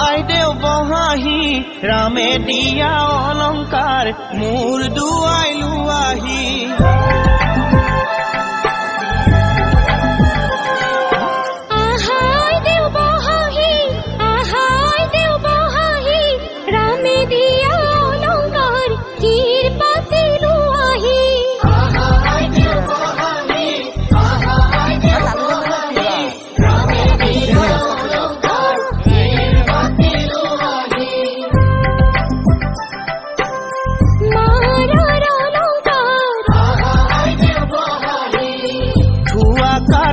আইদেও বহাহি রামে দিয়া অলংকার মোর দুয়াইলু আহি রামে দিয়া অলংকার ক্ষীর পাতিলু আহি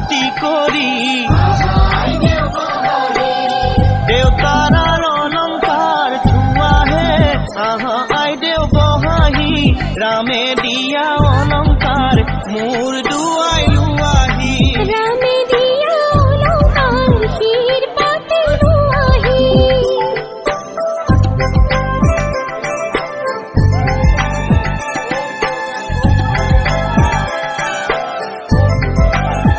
কাটি করি দেওতার অলংকার ছুয়া হে আহা আইদেও বহাহি রামে দিয়া অলংকার মোর দুয়া